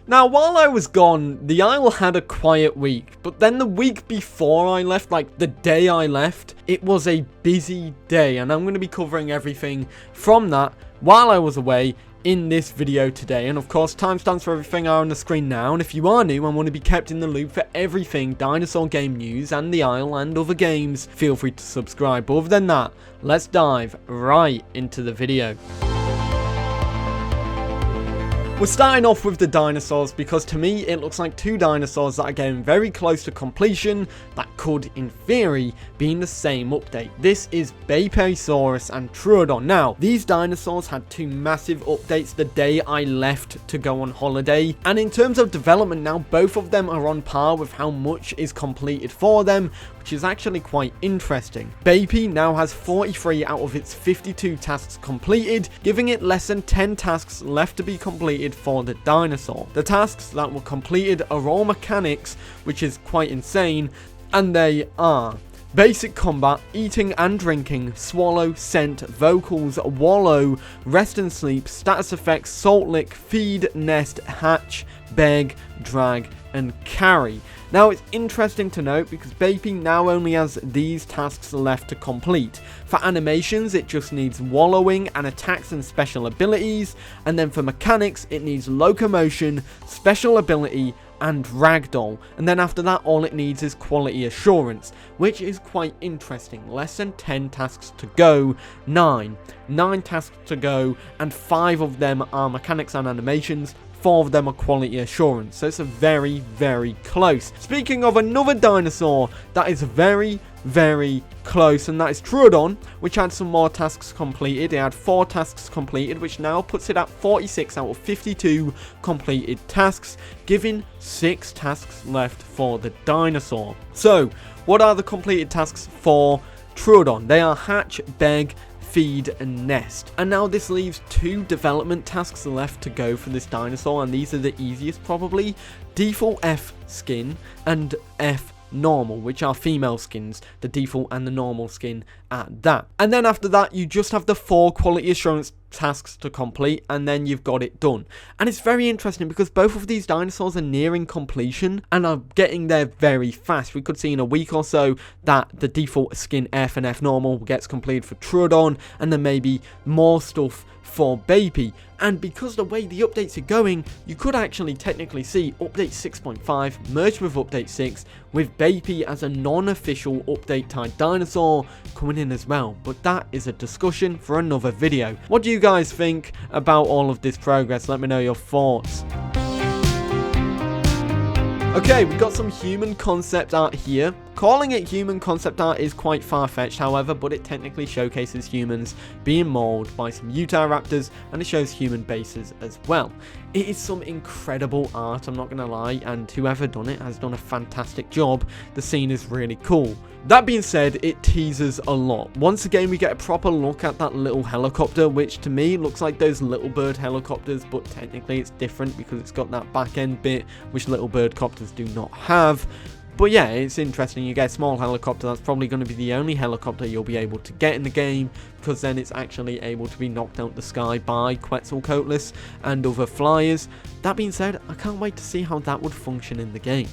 Now, while I was gone, the Isle had a quiet week, but then the week before I left, like the day I left, it was a busy day, and I'm going to be covering everything from that while I was away in this video today. And of course, timestamps for everything are on the screen now, and if you are new and want to be kept in the loop for everything dinosaur game news and the Isle and other games, feel free to subscribe. But other than that, let's dive right into the video. We're starting off with the dinosaurs because to me it looks like two dinosaurs that are getting very close to completion that could, in theory, be in the same update. This is Beipiaosaurus and Troodon. Now, these dinosaurs had two massive updates the day I left to go on holiday, and in terms of development now, both of them are on par with how much is completed for them, which is actually quite interesting. Beipi now has 43 out of its 52 tasks completed, giving it less than 10 tasks left to be completed for the dinosaur. The tasks that were completed are all mechanics, which is quite insane, and they are basic combat, eating and drinking, swallow, scent, vocals, wallow, rest and sleep, status effects, salt lick, feed, nest, hatch, beg, drag, and carry. Now, it's interesting to note because Beipi now only has these tasks left to complete. For animations, it just needs wallowing and attacks and special abilities, and then for mechanics, it needs locomotion, special ability, and ragdoll, and then after that all it needs is quality assurance, which is quite interesting. Less than 10 tasks to go, 9 tasks to go, and 5 of them are mechanics and animations, 4 of them are quality assurance, so it's a very, very close. Speaking of another dinosaur that is very, very close, and that is Troodon, which had some more tasks completed. It had 4 tasks completed, which now puts it at 46 out of 52 completed tasks, giving 6 tasks left for the dinosaur. So, what are the completed tasks for Troodon? They are hatch, beg, feed, and nest. And now this leaves 2 development tasks left to go for this dinosaur, and these are the easiest probably. Default F skin and F normal, which are female skins, the default and the normal skin at that. And then after that, you just have the 4 quality assurance tasks to complete, and then you've got it done. And it's very interesting because both of these dinosaurs are nearing completion and are getting there very fast. We could see in a week or so that the default skin F and F normal gets completed for Troodon, and then maybe more stuff for Beipi. And because the way the updates are going, you could actually technically see update 6.5 merged with update 6, with Beipi as a non-official update type dinosaur coming in as well. But that is a discussion for another video. What do you guys think about all of this progress? Let me know your thoughts. Okay, we got some human concept art here. Calling it human concept art is quite far-fetched, however, but it technically showcases humans being mauled by some Utahraptors, and it shows human bases as well. It is some incredible art, I'm not going to lie, and whoever done it has done a fantastic job. The scene is really cool. That being said, it teases a lot. Once again, we get a proper look at that little helicopter, which to me looks like those Little Bird helicopters, but technically it's different because it's got that back end bit, which Little Bird copters do not have. But yeah, it's interesting. You get a small helicopter. That's probably going to be the only helicopter you'll be able to get in the game, because then it's actually able to be knocked out the sky by Quetzalcoatlus and other flyers. That being said, I can't wait to see how that would function in the game.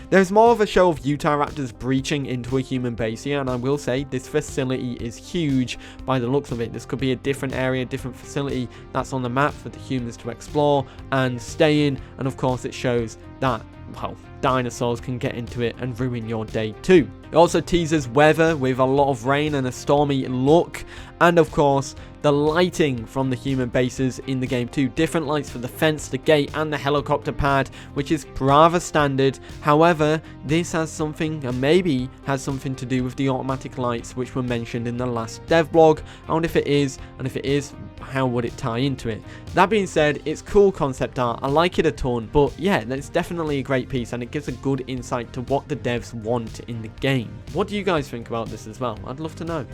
There's more of a show of Utahraptors breaching into a human base here, and I will say this facility is huge by the looks of it. This could be a different area, different facility that's on the map for the humans to explore and stay in, and of course it shows that, well, dinosaurs can get into it and ruin your day too. It also teases weather with a lot of rain and a stormy look, and of course the lighting from the human bases in the game too. Different lights for the fence, the gate, and the helicopter pad, which is rather standard. However, this has something, and maybe has something to do with the automatic lights which were mentioned in the last dev blog. I wonder if it is, and if it is, how would it tie into it? That being said, it's cool concept art. I like it a ton, but yeah, it's definitely a great piece, and it gives a good insight to what the devs want in the game. What do you guys think about this as well? I'd love to know.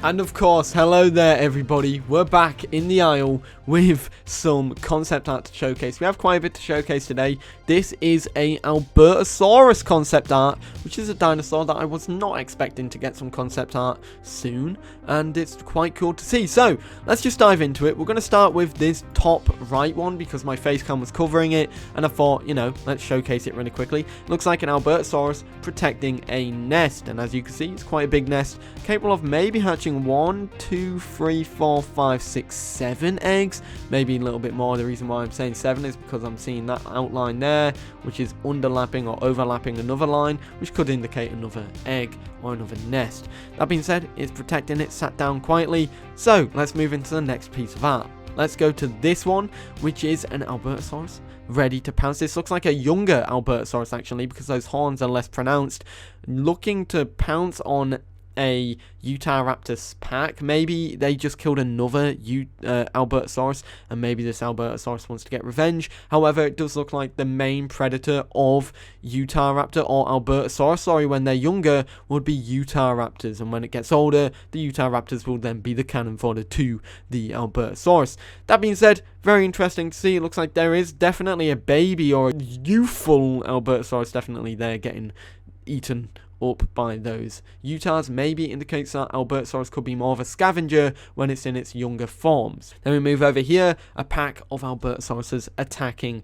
And of course, hello there everybody, we're back in the aisle with some concept art to showcase. We have quite a bit to showcase today. This is a Albertosaurus concept art, which is a dinosaur that I was not expecting to get some concept art soon, and it's quite cool to see. So, let's just dive into it. We're going to start with this top right one because my face cam was covering it, and I thought, you know, let's showcase it really quickly. Looks like an Albertosaurus protecting a nest, and as you can see, it's quite a big nest, capable of maybe hatching 1, 2, 3, 4, 5, 6, 7 eggs, maybe a little bit more. The reason why I'm saying 7 is because I'm seeing that outline there, which is underlapping or overlapping another line, which could indicate another egg or another nest. That being said, it's protecting it, sat down quietly. So let's move into the next piece of art. Let's go to this one, which is an Albertosaurus ready to pounce. This looks like a younger Albertosaurus actually, because those horns are less pronounced, looking to pounce on a Utahraptor's pack. Maybe they just killed another Albertosaurus, and maybe this Albertosaurus wants to get revenge. However, it does look like the main predator of Utahraptor or Albertosaurus, when they're younger, would be Utahraptors, and when it gets older, the Utahraptors will then be the cannon fodder to the Albertosaurus. That being said, very interesting to see. It looks like there is definitely a baby or a youthful Albertosaurus definitely there getting eaten up by those Utahs. Maybe indicates that Albertosaurus could be more of a scavenger when it's in its younger forms. Then we move over here, a pack of Albertosauruses attacking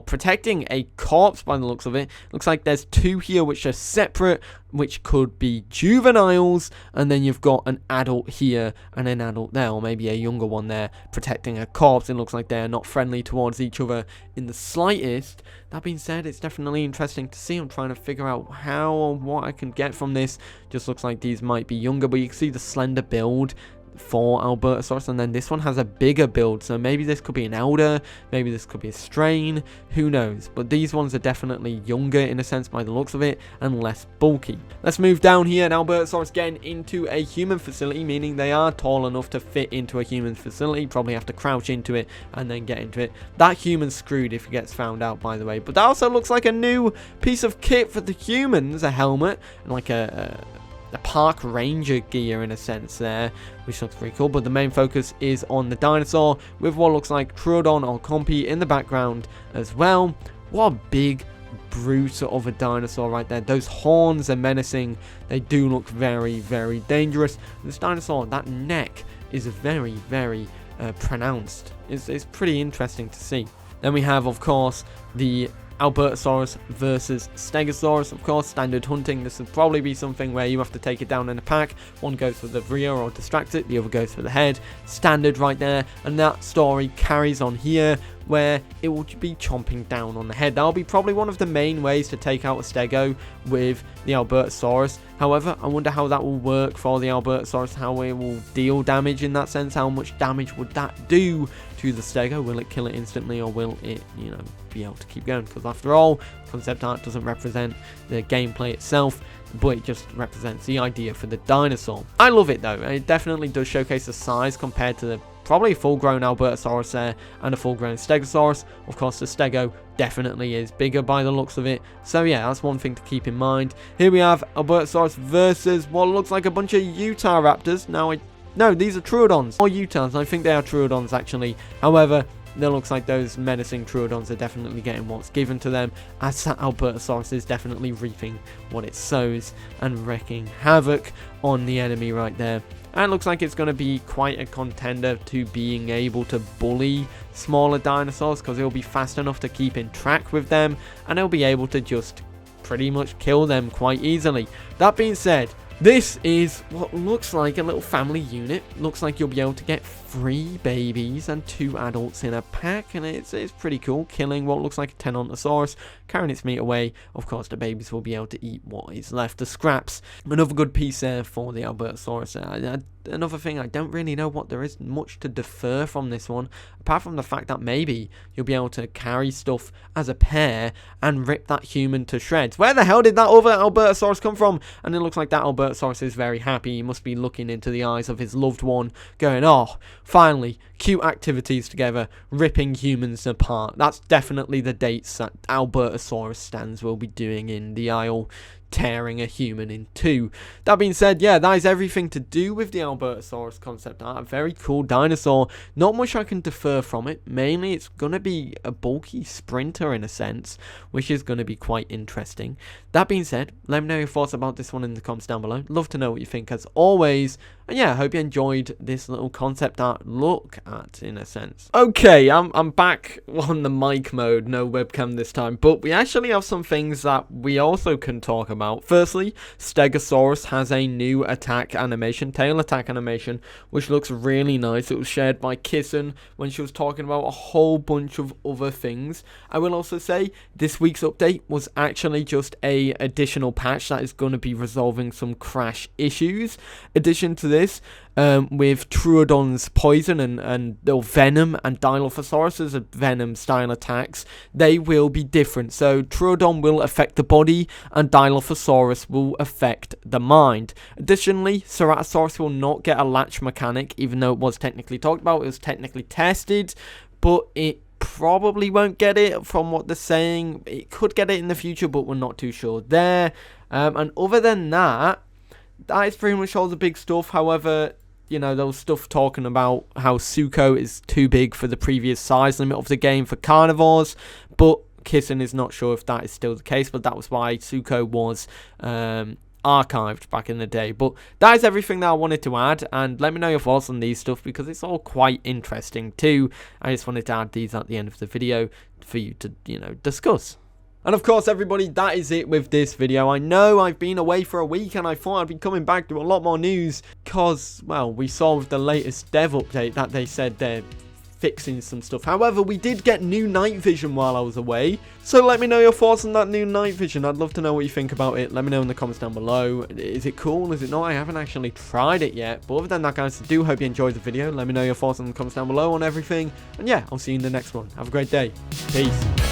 protecting a corpse by the looks of it. Looks like there's 2 here which are separate, which could be juveniles, and then you've got an adult here and an adult there, or maybe a younger one there protecting a corpse. It looks like they're not friendly towards each other in the slightest. That being said, it's definitely interesting to see. I'm trying to figure out how or what I can get from this. Just looks like these might be younger, but you can see the slender build for Albertosaurus, and then this one has a bigger build, so maybe this could be an elder, maybe this could be a strain, who knows. But these ones are definitely younger in a sense by the looks of it, and less bulky. Let's move down here, and Albertosaurus getting into a human facility, meaning they are tall enough to fit into a human facility. Probably have to crouch into it and then get into it. That human's screwed if he gets found out, by the way. But that also looks like a new piece of kit for the humans, a helmet and like a park ranger gear in a sense there, which looks pretty cool. But the main focus is on the dinosaur with what looks like Troodon or Compy in the background as well. What a big brute of a dinosaur right there. Those horns are menacing. They do look very, very dangerous. This dinosaur, that neck is very, very pronounced. It's pretty interesting to see. Then we have, of course, the Albertosaurus versus Stegosaurus. Of course, standard hunting. This will probably be something where you have to take it down in a pack. One goes for the rear or distract it, the other goes for the head. Standard right there. And that story carries on here, where it will be chomping down on the head. That'll be probably one of the main ways to take out a Stego with the Albertosaurus. However, I wonder how that will work for the Albertosaurus, how it will deal damage in that sense. How much damage would that do to the Stego? Will it kill it instantly, or will it, you know, be able to keep going? Because after all, concept art doesn't represent the gameplay itself, but it just represents the idea for the dinosaur. I love it though. It definitely does showcase the size compared to the probably full-grown Albertosaurus there and a full-grown Stegosaurus. Of course, the Stego definitely is bigger by the looks of it. So yeah, that's one thing to keep in mind. Here we have Albertosaurus versus what looks like a bunch of Utahraptors. No, these are Troodons or Utahs. I think they are Troodons actually. However, it looks like those menacing Troodons are definitely getting what's given to them, as that Albertosaurus is definitely reaping what it sows and wreaking havoc on the enemy right there. And it looks like it's going to be quite a contender to being able to bully smaller dinosaurs, because it'll be fast enough to keep in track with them, and it'll be able to just pretty much kill them quite easily. That being said, this is what looks like a little family unit. Looks like you'll be able to get 3 babies and 2 adults in a pack, and it's pretty cool. Killing what looks like a Tenontosaurus, carrying its meat away. Of course, the babies will be able to eat what is left, the scraps. Another good piece there for the Albertosaurus. Another thing, I don't really know what there is much to defer from this one, apart from the fact that maybe you'll be able to carry stuff as a pair and rip that human to shreds. Where the hell did that other Albertosaurus come from? And it looks like that Albertosaurus is very happy. He must be looking into the eyes of his loved one, going, oh, finally, cute activities together, ripping humans apart. That's definitely the dates that Albertosaurus stands will be doing in the aisle. tearing a human in two. That being said, yeah, that is everything to do with the Albertosaurus concept art. A very cool dinosaur. Not much I can defer from it. Mainly, it's going to be a bulky sprinter in a sense, which is going to be quite interesting. That being said, let me know your thoughts about this one in the comments down below. Love to know what you think as always. And yeah, I hope you enjoyed this little concept art look at, in a sense. Okay, I'm back on the mic mode, no webcam this time, but we actually have some things that we also can talk about. Firstly, Stegosaurus has a new attack animation, tail attack animation, which looks really nice. It was shared by Kissin when she was talking about a whole bunch of other things. I will also say this week's update was actually just a additional patch that is going to be resolving some crash issues. Addition to this, with Troodon's poison and venom and Dilophosaurus's venom style attacks, they will be different. So Troodon will affect the body and Dilophosaurus will affect the mind. Additionally, Ceratosaurus will not get a latch mechanic, even though it was technically talked about, it was technically tested, but it probably won't get it from what they're saying. It could get it in the future, but we're not too sure there. And other than that, that is pretty much all the big stuff. However, you know, there was stuff talking about how Sucho is too big for the previous size limit of the game for carnivores, but Kissin is not sure if that is still the case, but that was why Sucho was archived back in the day. But that is everything that I wanted to add, and let me know your thoughts on these stuff because it's all quite interesting too. I just wanted to add these at the end of the video for you to, you know, discuss. And of course, everybody, that is it with this video. I know I've been away for a week and I thought I'd be coming back to a lot more news because, well, we saw with the latest dev update that they said they're fixing some stuff. However, we did get new night vision while I was away. So let me know your thoughts on that new night vision. I'd love to know what you think about it. Let me know in the comments down below. Is it cool? Is it not? I haven't actually tried it yet. But other than that, guys, I do hope you enjoyed the video. Let me know your thoughts in the comments down below on everything. And yeah, I'll see you in the next one. Have a great day. Peace.